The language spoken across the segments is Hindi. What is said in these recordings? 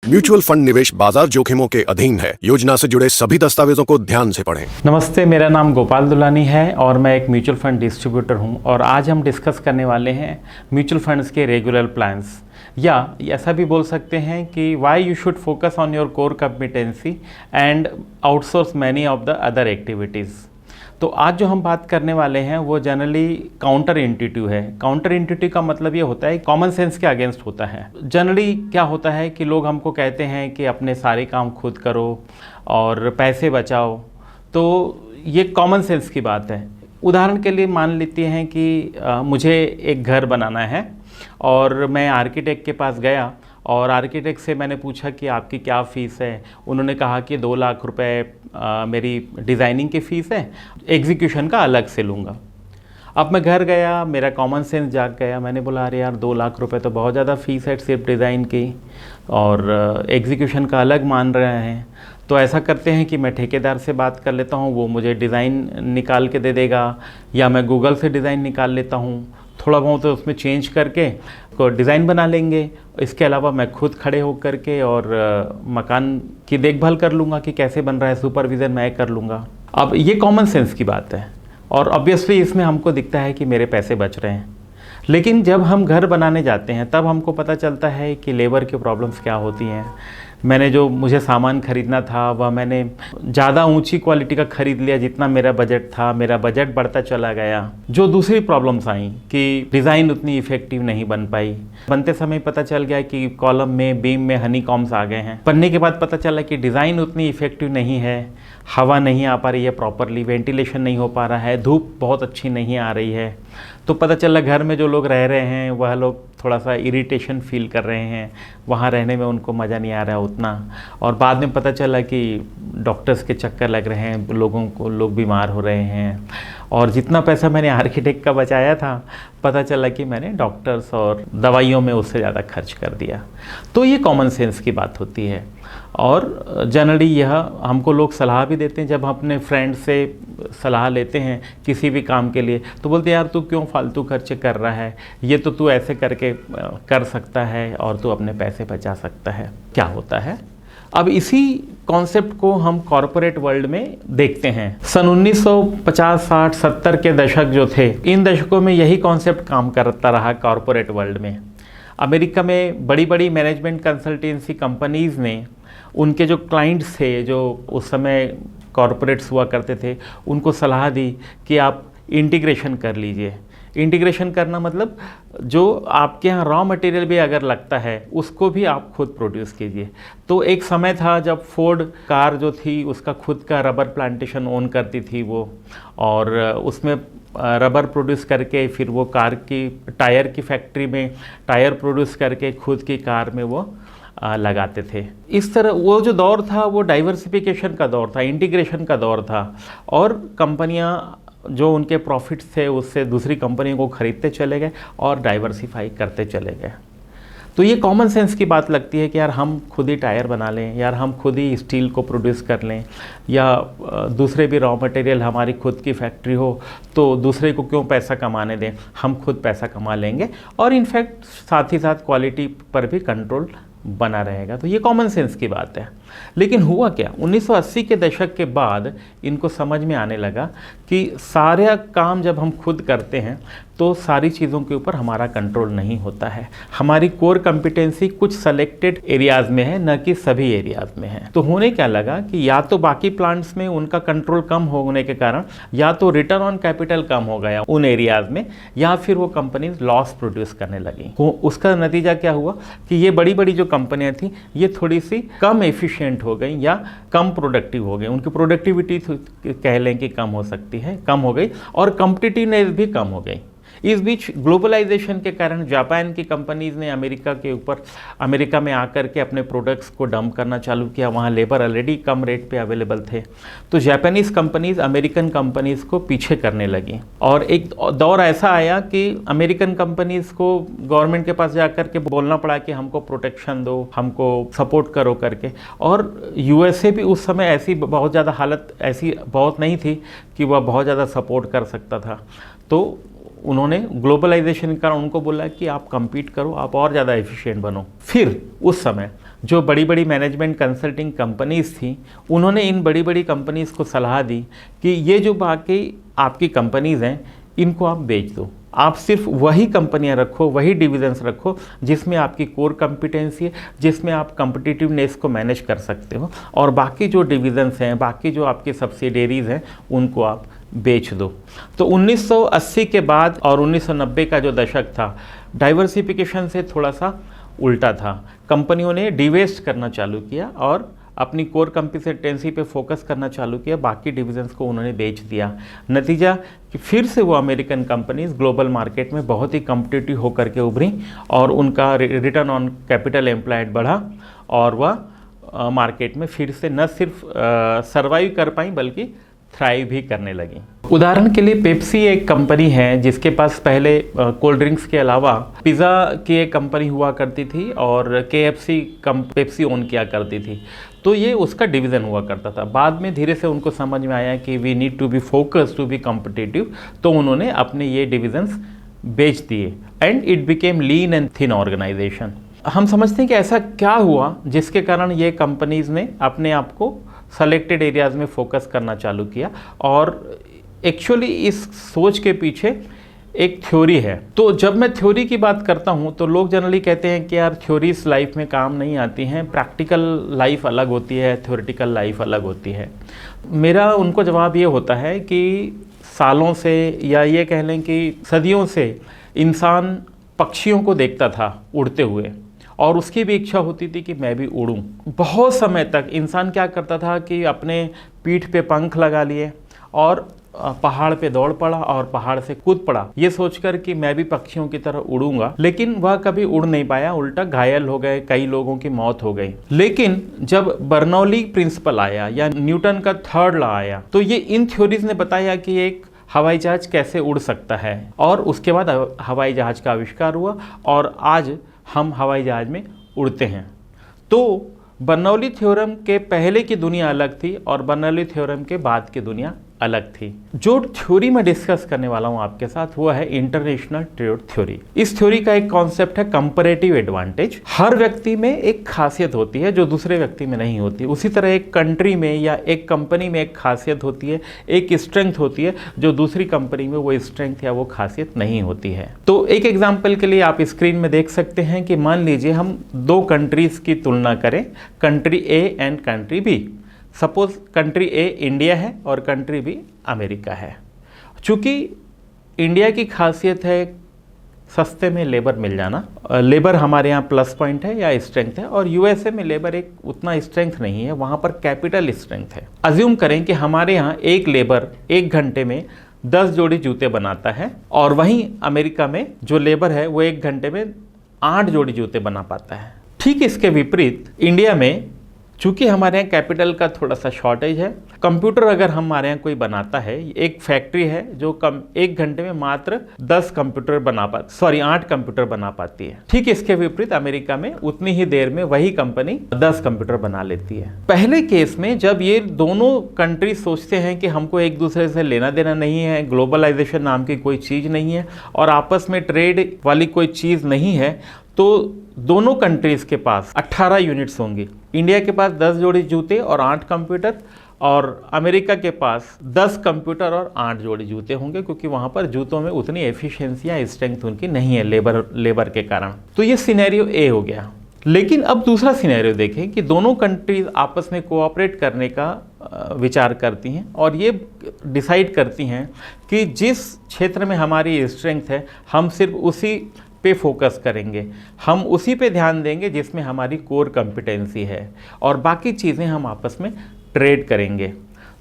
म्यूचुअल फंड निवेश बाजार जोखिमों के अधीन है। योजना से जुड़े सभी दस्तावेजों को ध्यान से पढ़ें। नमस्ते, मेरा नाम गोपाल दुलानी है और मैं एक म्यूचुअल फंड डिस्ट्रीब्यूटर हूं और आज हम डिस्कस करने वाले हैं म्यूचुअल फंड्स के रेगुलर प्लान्स, या ऐसा भी बोल सकते हैं कि why you should focus on your core competency and outsource many of the other activities. तो आज जो हम बात करने वाले हैं वो जनरली काउंटर इंट्यूटिव है। काउंटर इंट्यूटिव का मतलब ये होता है कॉमन सेंस के अगेंस्ट होता है। जनरली क्या होता है कि लोग हमको कहते हैं कि अपने सारे काम खुद करो और पैसे बचाओ, तो ये कॉमन सेंस की बात है। उदाहरण के लिए मान लेते हैं कि मुझे एक घर बनाना है और मैं आर्किटेक्ट के पास गया और आर्किटेक्ट से मैंने पूछा कि आपकी क्या फ़ीस है। उन्होंने कहा कि 2 लाख रुपए मेरी डिज़ाइनिंग की फ़ीस है, एग्जीक्यूशन का अलग से लूँगा। अब मैं घर गया, मेरा कॉमन सेंस जाग गया, मैंने बोला अरे यार 2 लाख रुपए तो बहुत ज़्यादा फ़ीस है सिर्फ डिज़ाइन की, और एग्जीक्यूशन का अलग मान रहे हैं। तो ऐसा करते हैं कि मैं ठेकेदार से बात कर लेता हूँ, वो मुझे डिज़ाइन निकाल के दे देगा, या मैं गूगल से डिज़ाइन निकाल लेता हूँ, थोड़ा बहुत तो उसमें चेंज करके को डिज़ाइन बना लेंगे। इसके अलावा मैं खुद खड़े होकर के और मकान की देखभाल कर लूँगा कि कैसे बन रहा है, सुपरविज़न मैं कर लूँगा। अब ये कॉमन सेंस की बात है और ऑब्वियसली इसमें हमको दिखता है कि मेरे पैसे बच रहे हैं। लेकिन जब हम घर बनाने जाते हैं तब हमको पता चलता है कि लेबर की प्रॉब्लम्स क्या होती हैं। मैंने जो मुझे सामान ख़रीदना था वह मैंने ज़्यादा ऊंची क्वालिटी का ख़रीद लिया जितना मेरा बजट था, मेरा बजट बढ़ता चला गया। जो दूसरी प्रॉब्लम्स आई कि डिज़ाइन उतनी इफ़ेक्टिव नहीं बन पाई। बनते समय पता चल गया कि कॉलम में, बीम में हनी कॉम्स आ गए हैं। बनने के बाद पता चला कि डिज़ाइन उतनी इफ़ेक्टिव नहीं है, हवा नहीं आ पा रही है प्रॉपरली, वेंटिलेशन नहीं हो पा रहा है, धूप बहुत अच्छी नहीं आ रही है। तो पता चला घर में जो लोग रह रहे हैं वह लोग थोड़ा सा इरिटेशन फील कर रहे हैं, वहाँ रहने में उनको मज़ा नहीं आ रहा है उतना। और बाद में पता चला कि डॉक्टर्स के चक्कर लग रहे हैं, लोग बीमार हो रहे हैं। और जितना पैसा मैंने आर्किटेक्ट का बचाया था, पता चला कि मैंने डॉक्टर्स और दवाइयों में उससे ज़्यादा खर्च कर दिया। तो ये कॉमन सेंस की बात होती है। और जनरली यह हमको लोग सलाह भी देते हैं। जब हम अपने फ्रेंड से सलाह लेते हैं किसी भी काम के लिए तो बोलते हैं यार तू क्यों फालतू खर्च कर रहा है, ये तो तू ऐसे करके कर सकता है और तू अपने पैसे बचा सकता है। क्या होता है, अब इसी कॉन्सेप्ट को हम कॉरपोरेट वर्ल्ड में देखते हैं। सन 1950, 60, 70 के दशक जो थे, इन दशकों में यही कॉन्सेप्ट काम करता रहा कॉरपोरेट वर्ल्ड में। अमेरिका में बड़ी बड़ी मैनेजमेंट कंसल्टेंसी कंपनीज़ ने उनके जो क्लाइंट्स थे, जो उस समय कॉरपोरेट्स हुआ करते थे, उनको सलाह दी कि आप इंटीग्रेशन कर लीजिए। इंटीग्रेशन करना मतलब जो आपके यहाँ रॉ मटेरियल भी अगर लगता है उसको भी आप खुद प्रोड्यूस कीजिए। तो एक समय था जब फोर्ड कार जो थी उसका खुद का रबर प्लांटेशन ओन करती थी वो, और उसमें रबर प्रोड्यूस करके फिर वो कार की टायर की फैक्ट्री में टायर प्रोड्यूस करके खुद की कार में वो लगाते थे। इस तरह वो जो दौर था वो डाइवर्सिफिकेशन का दौर था, इंटीग्रेशन का दौर था, और कंपनियां जो उनके प्रॉफिट्स थे उससे दूसरी कंपनियों को ख़रीदते चले गए और डाइवर्सिफाई करते चले गए। तो ये कॉमन सेंस की बात लगती है कि यार हम खुद ही टायर बना लें, यार हम खुद ही स्टील को प्रोड्यूस कर लें, या दूसरे भी रॉ मटेरियल हमारी खुद की फैक्ट्री हो तो दूसरे को क्यों पैसा कमाने दें, हम खुद पैसा कमा लेंगे और इनफैक्ट साथ ही साथ क्वालिटी पर भी कंट्रोल बना रहेगा। तो ये कॉमन सेंस की बात है। लेकिन हुआ क्या, 1980 के दशक के बाद इनको समझ में आने लगा कि सारा काम जब हम खुद करते हैं तो सारी चीज़ों के ऊपर हमारा कंट्रोल नहीं होता है। हमारी कोर कॉम्पिटेंसी कुछ सेलेक्टेड एरियाज़ में है, न कि सभी एरियाज़ में है। तो होने क्या लगा कि या तो बाकी प्लांट्स में उनका कंट्रोल कम होने के कारण या तो रिटर्न ऑन कैपिटल कम हो गया उन एरियाज़ में, या फिर वो कंपनीज लॉस प्रोड्यूस करने लगी। उसका नतीजा क्या हुआ कि ये बड़ी बड़ी जो कंपनियां थी ये थोड़ी सी कम एफिशिएंट हो गई या कम प्रोडक्टिव हो गई। उनकी प्रोडक्टिविटी कह लें कि कम हो सकती है, कम हो गई, और कॉम्पिटिटिवनेस भी कम हो गई। इस बीच ग्लोबलाइजेशन के कारण जापान की कंपनीज़ ने अमेरिका में आकर के अपने प्रोडक्ट्स को डंप करना चालू किया। वहाँ लेबर ऑलरेडी कम रेट पे अवेलेबल थे, तो जापानीज़ कंपनीज़ अमेरिकन कंपनीज़ को पीछे करने लगी। और एक दौर ऐसा आया कि अमेरिकन कंपनीज़ को गवर्नमेंट के पास जाकर के बोलना पड़ा कि हमको प्रोटेक्शन दो, हमको सपोर्ट करो करके। और यूएसए भी उस समय ऐसी बहुत ज़्यादा हालत ऐसी बहुत नहीं थी कि वह बहुत ज़्यादा सपोर्ट कर सकता था। तो उन्होंने ग्लोबलाइजेशन के कारण उनको बोला कि आप compete करो, आप और ज़्यादा एफिशिएंट बनो। फिर उस समय जो बड़ी बड़ी मैनेजमेंट कंसल्टिंग कंपनीज़ थी, उन्होंने इन बड़ी बड़ी कंपनीज़ को सलाह दी कि ये जो बाकी आपकी कंपनीज़ हैं, इनको आप बेच दो। आप सिर्फ वही कंपनियां रखो, वही डिविजन्स रखो जिसमें आपकी कोर कॉम्पिटेंसी है, जिसमें आप कम्पिटिटिवनेस को मैनेज कर सकते हो, और बाकी जो डिविजन्स हैं, बाकी जो आपके सब्सिडेरीज़ हैं, उनको आप बेच दो। तो 1980 के बाद और 1990 का जो दशक था, डाइवर्सिफिकेशन से थोड़ा सा उल्टा था। कंपनियों ने डिवेस्ट करना चालू किया और अपनी कोर कॉम्पिटेंसी पे फोकस करना चालू किया, बाकी डिविजन्स को उन्होंने बेच दिया। नतीजा कि फिर से वो अमेरिकन कंपनीज ग्लोबल मार्केट में बहुत ही कम्पिटिटिव होकर के उभरी और उनका रिटर्न ऑन कैपिटल एम्प्लॉयड बढ़ा और वह मार्केट में फिर से न सिर्फ सर्वाइव कर पाई बल्कि थ्राइव भी करने लगी। उदाहरण के लिए पेप्सी एक कंपनी है जिसके पास पहले कोल्ड ड्रिंक्स के अलावा पिज़्ज़ा की एक कंपनी हुआ करती थी और KFC पेप्सी ओन किया करती थी। तो ये उसका डिवीज़न हुआ करता था। बाद में धीरे से उनको समझ में आया कि we need to be focus to be competitive, तो उन्होंने अपने ये डिविजन्स बेच दिए and it became lean and thin organisation. हम समझते हैं कि ऐसा क्या हुआ जिसके कारण ये कंपनीज़ ने अपने आप को सेलेक्टेड एरियाज़ में फोकस करना चालू किया, और एक्चुअली इस सोच के पीछे एक थ्योरी है। तो जब मैं थ्योरी की बात करता हूँ तो लोग जनरली कहते हैं कि यार थ्योरीज लाइफ में काम नहीं आती हैं, प्रैक्टिकल लाइफ अलग होती है, थ्योरेटिकल लाइफ अलग होती है। मेरा उनको जवाब ये होता है कि सालों से या ये कह लें कि सदियों से इंसान पक्षियों को देखता था उड़ते हुए और उसकी भी इच्छा होती थी कि मैं भी उड़ूं। बहुत समय तक इंसान क्या करता था कि अपने पीठ पे पंख लगा लिए और पहाड़ पे दौड़ पड़ा और पहाड़ से कूद पड़ा, ये सोचकर कि मैं भी पक्षियों की तरह उड़ूंगा, लेकिन वह कभी उड़ नहीं पाया, उल्टा घायल हो गए, कई लोगों की मौत हो गई। लेकिन जब बर्नौली प्रिंसिपल आया या न्यूटन का थर्ड लॉ आया, तो ये इन थ्योरीज ने बताया कि एक हवाई जहाज कैसे उड़ सकता है, और उसके बाद हवाई जहाज का आविष्कार हुआ और आज हम हवाई जहाज में उड़ते हैं। तो बर्नौली थ्योरम के पहले की दुनिया अलग थी और बर्नौली थ्योरम के बाद की दुनिया अलग थी। जो थ्योरी मैं डिस्कस करने वाला हूं आपके साथ वो है इंटरनेशनल ट्रेड थ्योरी। इस थ्योरी का एक कॉन्सेप्ट है कंपैरेटिव एडवांटेज। हर व्यक्ति में एक खासियत होती है जो दूसरे व्यक्ति में नहीं होती। उसी तरह एक कंट्री में या एक कंपनी में एक खासियत होती है, एक स्ट्रेंथ होती है जो दूसरी कंपनी में वो स्ट्रेंथ या वो खासियत नहीं होती है। तो एक एग्जाम्पल के लिए आप स्क्रीन में देख सकते हैं कि मान लीजिए हम दो कंट्रीज की तुलना करें, country A and country B. Suppose country A India है और कंट्री बी अमेरिका है। चूँकि इंडिया की खासियत है सस्ते में लेबर मिल जाना, लेबर हमारे यहाँ प्लस पॉइंट है या स्ट्रेंथ है, और यूएसए में लेबर एक उतना स्ट्रेंथ नहीं है, वहाँ पर कैपिटल स्ट्रेंथ है। अज्यूम करें कि हमारे यहाँ एक लेबर 1 घंटे में 10 जोड़ी जूते बनाता है और वहीं अमेरिका में जो लेबर है वो 1 घंटे में 8 जोड़ी जूते बना पाता है। ठीक इसके विपरीत इंडिया में चूँकि हमारे यहाँ कैपिटल का थोड़ा सा शॉर्टेज है, कंप्यूटर अगर हमारे यहाँ कोई बनाता है, एक फैक्ट्री है जो 1 घंटे में मात्र 8 कंप्यूटर बना पाती है। ठीक इसके विपरीत अमेरिका में उतनी ही देर में वही कंपनी 10 कंप्यूटर बना लेती है। पहले केस में जब ये दोनों कंट्री सोचते हैं कि हमको एक दूसरे से लेना देना नहीं है, ग्लोबलाइजेशन नाम की कोई चीज़ नहीं है और आपस में ट्रेड वाली कोई चीज़ नहीं है, तो दोनों कंट्रीज के पास 18 यूनिट्स होंगी। इंडिया के पास 10 जोड़ी जूते और 8 कंप्यूटर, और अमेरिका के पास 10 कंप्यूटर और 8 जोड़ी जूते होंगे, क्योंकि वहाँ पर जूतों में उतनी एफिशिएंसी या स्ट्रेंथ उनकी नहीं है लेबर के कारण। तो ये सिनेरियो ए हो गया। लेकिन अब दूसरा सिनेरियो देखें कि दोनों कंट्रीज आपस में कोऑपरेट करने का विचार करती हैं और ये डिसाइड करती हैं कि जिस क्षेत्र में हमारी स्ट्रेंथ है हम सिर्फ उसी पे फोकस करेंगे, हम उसी पे ध्यान देंगे जिसमें हमारी कोर कॉम्पिटेंसी है, और बाकी चीज़ें हम आपस में ट्रेड करेंगे।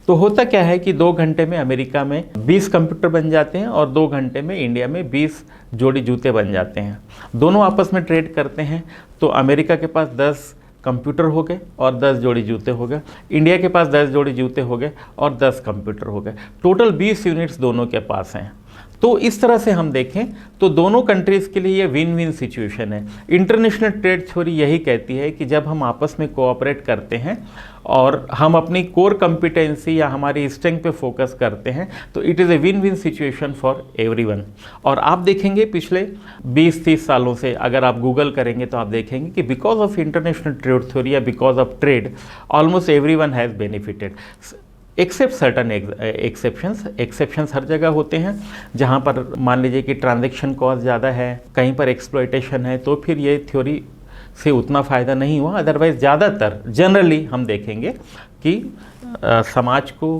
तो होता क्या है कि 2 घंटे में अमेरिका में 20 कंप्यूटर बन जाते हैं और 2 घंटे में इंडिया में 20 जोड़ी जूते बन जाते हैं। दोनों आपस में ट्रेड करते हैं, तो अमेरिका के पास 10 कंप्यूटर हो गए और 10 जोड़ी जूते हो गए, इंडिया के पास 10 जोड़ी जूते हो गए और 10 कंप्यूटर हो गए। टोटल 20 यूनिट्स दोनों के पास हैं। तो इस तरह से हम देखें तो दोनों कंट्रीज़ के लिए ये विन विन सिचुएशन है। इंटरनेशनल ट्रेड थ्योरी यही कहती है कि जब हम आपस में कोऑपरेट करते हैं और हम अपनी कोर कॉम्पिटेंसी या हमारी स्ट्रेंथ पे फोकस करते हैं तो it is a win win situation for everyone. और आप देखेंगे पिछले 20-30 सालों से अगर आप गूगल करेंगे तो आप देखेंगे कि because of international trade theory या because of trade almost everyone has benefited except certain exceptions हर जगह होते हैं। जहाँ पर मान लीजिए कि ट्रांजैक्शन कॉस्ट ज़्यादा है, कहीं पर एक्सप्लॉयटेशन है, तो फिर ये थ्योरी से उतना फ़ायदा नहीं हुआ। अदरवाइज़ ज़्यादातर जनरली हम देखेंगे कि समाज को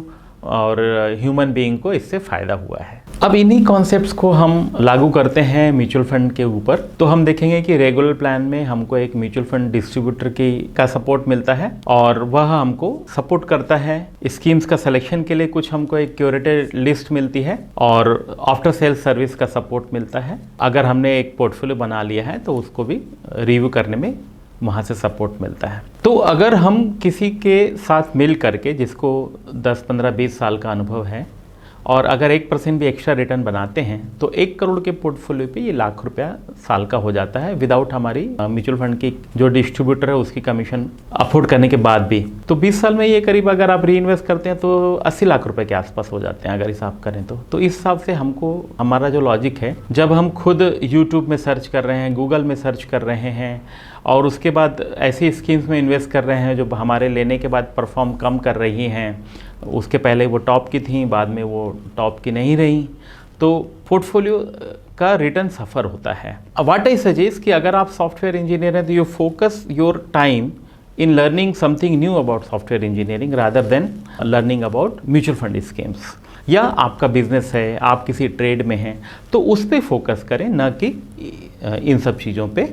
और ह्यूमन बीइंग को इससे फ़ायदा हुआ है। अब इन्हीं कॉन्सेप्ट्स को हम लागू करते हैं म्यूचुअल फंड के ऊपर, तो हम देखेंगे कि रेगुलर प्लान में हमको एक म्यूचुअल फंड डिस्ट्रीब्यूटर का सपोर्ट मिलता है और वह हमको सपोर्ट करता है स्कीम्स का सिलेक्शन के लिए। कुछ हमको एक क्यूरेटेड लिस्ट मिलती है और आफ्टर सेल सर्विस का सपोर्ट मिलता है। अगर हमने एक पोर्टफोलियो बना लिया है तो उसको भी रिव्यू करने में वहाँ से सपोर्ट मिलता है। तो अगर हम किसी के साथ मिल करके जिसको 10, 15, 20 साल का अनुभव है और अगर 1% भी एक्स्ट्रा रिटर्न बनाते हैं तो 1 करोड़ के पोर्टफोलियो पे ये लाख रुपया साल का हो जाता है विदाउट हमारी म्यूचुअल फंड की जो डिस्ट्रीब्यूटर है उसकी कमीशन अफोर्ड करने के बाद भी। तो 20 साल में ये करीब अगर आप री इन्वेस्ट करते हैं तो 80 लाख रुपए के आसपास हो जाते हैं अगर हिसाब करें तो इस हिसाब से हमको हमारा जो लॉजिक है, जब हम खुद यूट्यूब में सर्च कर रहे हैं, गूगल में सर्च कर रहे हैं और उसके बाद ऐसी स्कीम्स में इन्वेस्ट कर रहे हैं जो हमारे लेने के बाद परफॉर्म कम कर रही हैं, उसके पहले वो टॉप की थी, बाद में वो टॉप की नहीं रही, तो पोर्टफोलियो का रिटर्न सफ़र होता है। व्हाट आई सजेस्ट कि अगर आप सॉफ्टवेयर इंजीनियर हैं तो you focus your time in learning something knew about software engineering rather than learning about mutual fund schemes. या आपका बिजनेस है, आप किसी ट्रेड में हैं तो उस पर फोकस करें, ना कि इन सब चीज़ों पे।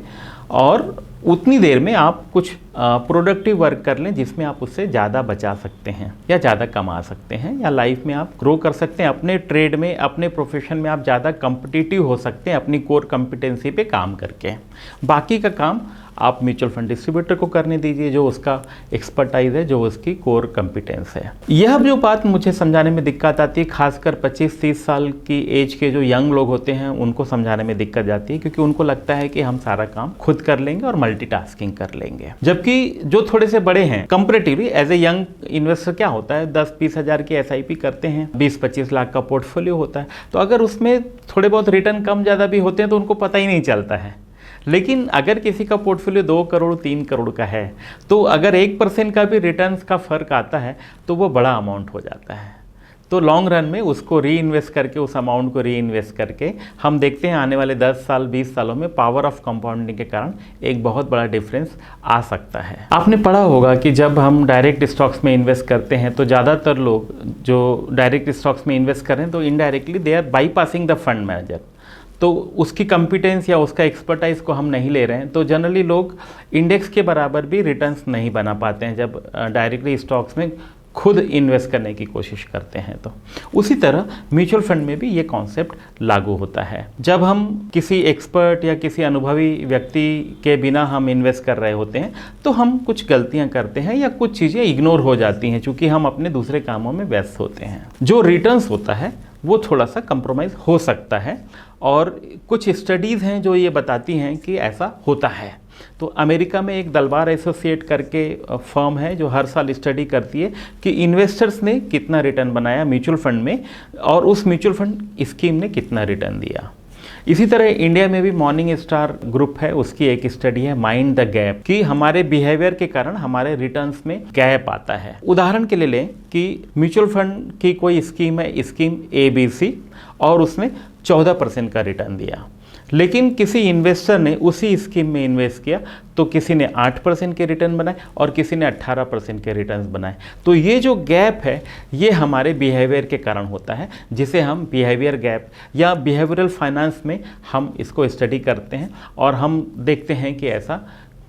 और उतनी देर में आप कुछ प्रोडक्टिव वर्क कर लें जिसमें आप उससे ज़्यादा बचा सकते हैं या ज़्यादा कमा सकते हैं या लाइफ में आप ग्रो कर सकते हैं। अपने ट्रेड में, अपने प्रोफेशन में आप ज़्यादा कम्पिटिटिव हो सकते हैं अपनी कोर कॉम्पिटेंसी पे काम करके। बाकी का काम आप म्यूचुअल फंड डिस्ट्रीब्यूटर को करने दीजिए जो उसका एक्सपर्टाइज है, जो उसकी कोर कॉम्पिटेंस है। यह जो बात मुझे समझाने में दिक्कत आती है, खासकर 25-30 साल की एज के जो यंग लोग होते हैं उनको समझाने में दिक्कत जाती है, क्योंकि उनको लगता है कि हम सारा काम खुद कर लेंगे और मल्टीटास्किंग कर लेंगे। जबकि जो थोड़े से बड़े हैं comparatively as a young investor क्या होता है, 10-20 हज़ार की SIP करते हैं, 20-25 लाख का पोर्टफोलियो होता है, तो अगर उसमें थोड़े बहुत रिटर्न कम ज़्यादा भी होते हैं तो उनको पता ही नहीं चलता है। लेकिन अगर किसी का पोर्टफोलियो 2 करोड़ 3 करोड़ का है तो अगर 1% का भी रिटर्न्स का फ़र्क आता है तो वो बड़ा अमाउंट हो जाता है। तो लॉन्ग रन में उसको री इन्वेस्ट करके, उस अमाउंट को री इन्वेस्ट करके हम देखते हैं आने वाले 10 साल 20 सालों में पावर ऑफ कंपाउंडिंग के कारण एक बहुत बड़ा डिफरेंस आ सकता है। आपने पढ़ा होगा कि जब हम डायरेक्ट स्टॉक्स में इन्वेस्ट करते हैं तो ज़्यादातर लोग जो डायरेक्ट स्टॉक्स में इन्वेस्ट करें तो indirectly they are bypassing the fund manager, तो उसकी कॉम्पिटेंस या उसका एक्सपर्टाइज को हम नहीं ले रहे हैं। तो जनरली लोग इंडेक्स के बराबर भी रिटर्न्स नहीं बना पाते हैं जब डायरेक्टली स्टॉक्स में खुद इन्वेस्ट करने की कोशिश करते हैं। तो उसी तरह म्यूचुअल फंड में भी ये कॉन्सेप्ट लागू होता है। जब हम किसी एक्सपर्ट या किसी अनुभवी व्यक्ति के बिना हम इन्वेस्ट कर रहे होते हैं तो हम कुछ गलतियां करते हैं या कुछ चीज़ें इग्नोर हो जाती हैं चूँकि हम अपने दूसरे कामों में व्यस्त होते हैं। जो रिटर्न्स होता है वो थोड़ा सा कंप्रोमाइज़ हो सकता है और कुछ स्टडीज़ हैं जो ये बताती हैं कि ऐसा होता है। तो अमेरिका में एक दलबार एसोसिएट करके फर्म है जो हर साल स्टडी करती है कि इन्वेस्टर्स ने कितना रिटर्न बनाया म्यूचुअल फंड में और उस म्यूचुअल फंड स्कीम ने कितना रिटर्न दिया। इसी तरह इंडिया में भी मॉर्निंग स्टार ग्रुप है, उसकी एक स्टडी है माइंड द गैप, कि हमारे बिहेवियर के कारण हमारे रिटर्न्स में गैप आता है। उदाहरण के लिए लें कि म्यूचुअल फंड की कोई स्कीम है, स्कीम ABC, और उसने 14% का रिटर्न दिया, लेकिन किसी इन्वेस्टर ने उसी स्कीम में इन्वेस्ट किया तो किसी ने 8% के रिटर्न बनाए और किसी ने 18% के रिटर्न्स बनाए। तो ये जो गैप है ये हमारे बिहेवियर के कारण होता है, जिसे हम बिहेवियर गैप या बिहेवियरल फाइनेंस में हम इसको स्टडी करते हैं और हम देखते हैं कि ऐसा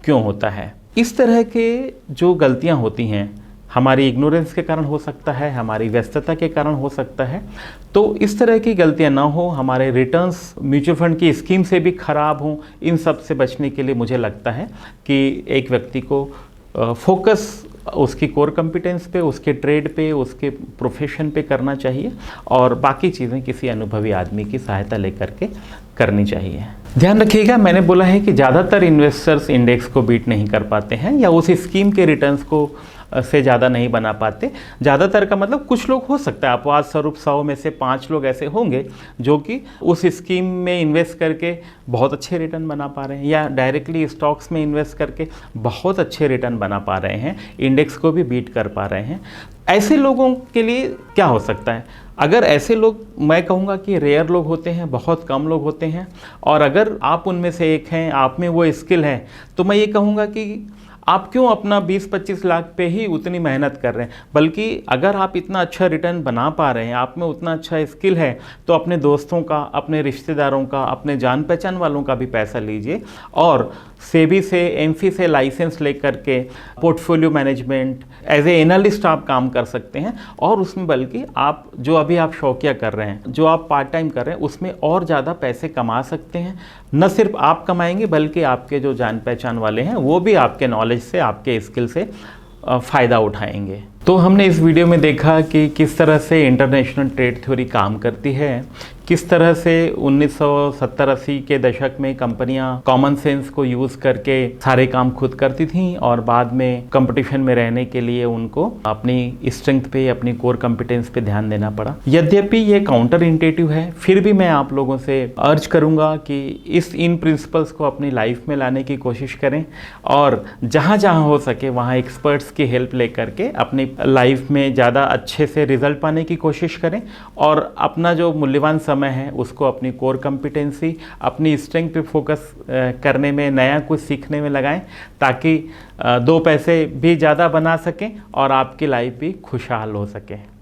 क्यों होता है। इस तरह के जो गलतियाँ होती हैं हमारी इग्नोरेंस के कारण हो सकता है, हमारी व्यस्तता के कारण हो सकता है। तो इस तरह की गलतियां ना हो, हमारे रिटर्न्स म्यूचुअल फंड की स्कीम से भी खराब हों, इन सब से बचने के लिए मुझे लगता है कि एक व्यक्ति को फोकस उसकी कोर कंपिटेंस पे, उसके ट्रेड पे, उसके प्रोफेशन पे करना चाहिए और बाकी चीज़ें किसी अनुभवी आदमी की सहायता लेकर के करनी चाहिए। ध्यान रखिएगा, मैंने बोला है कि ज़्यादातर इन्वेस्टर्स इंडेक्स को बीट नहीं कर पाते हैं या उस स्कीम के रिटर्न्स को से ज़्यादा नहीं बना पाते। ज़्यादातर का मतलब कुछ लोग हो सकता है, अपवाद स्वरूप 100 में से 5 लोग ऐसे होंगे जो कि उस स्कीम में इन्वेस्ट करके बहुत अच्छे रिटर्न बना पा रहे हैं या डायरेक्टली स्टॉक्स में इन्वेस्ट करके बहुत अच्छे रिटर्न बना पा रहे हैं, इंडेक्स को भी बीट कर पा रहे हैं। ऐसे लोगों के लिए क्या हो सकता है? अगर ऐसे लोग, मैं कहूँगा कि रेयर लोग होते हैं, बहुत कम लोग होते हैं, और अगर आप उनमें से एक हैं, आप में वो स्किल है, तो मैं ये कहूँगा कि आप क्यों अपना 20-25 लाख पे ही उतनी मेहनत कर रहे हैं, बल्कि अगर आप इतना अच्छा रिटर्न बना पा रहे हैं, आप में उतना अच्छा स्किल है, तो अपने दोस्तों का, अपने रिश्तेदारों का, अपने जान पहचान वालों का भी पैसा लीजिए और सेबी से, एमफी से लाइसेंस लेकर के portfolio management as a analyst आप काम कर सकते हैं। और उसमें बल्कि आप जो अभी आप शौकिया कर रहे हैं, जो आप पार्ट टाइम कर रहे हैं, उसमें और ज़्यादा पैसे कमा सकते हैं। न सिर्फ आप कमाएंगे बल्कि आपके जो जान पहचान वाले हैं वो भी आपके नॉलेज से, आपके स्किल से फ़ायदा उठाएंगे। तो हमने इस वीडियो में देखा कि किस तरह से इंटरनेशनल ट्रेड थ्योरी काम करती है, किस तरह से 1970-80 के दशक में कंपनियां कॉमन सेंस को यूज़ करके सारे काम खुद करती थीं और बाद में कंपटीशन में रहने के लिए उनको अपनी स्ट्रेंथ पे, अपनी कोर कंपिटेंस पे ध्यान देना पड़ा। यद्यपि ये काउंटर इंटेटिव है, फिर भी मैं आप लोगों से अर्ज करूँगा कि इन प्रिंसिपल्स को अपनी लाइफ में लाने की कोशिश करें और जहाँ जहाँ हो सके वहाँ एक्सपर्ट्स की हेल्प लेकर के अपनी लाइफ में ज़्यादा अच्छे से रिजल्ट पाने की कोशिश करें और अपना जो मूल्यवान समय है उसको अपनी कोर कंपिटेंसी, अपनी स्ट्रेंथ पे फोकस करने में, नया कुछ सीखने में लगाएं, ताकि 2 पैसे भी ज़्यादा बना सकें और आपकी लाइफ भी खुशहाल हो सके।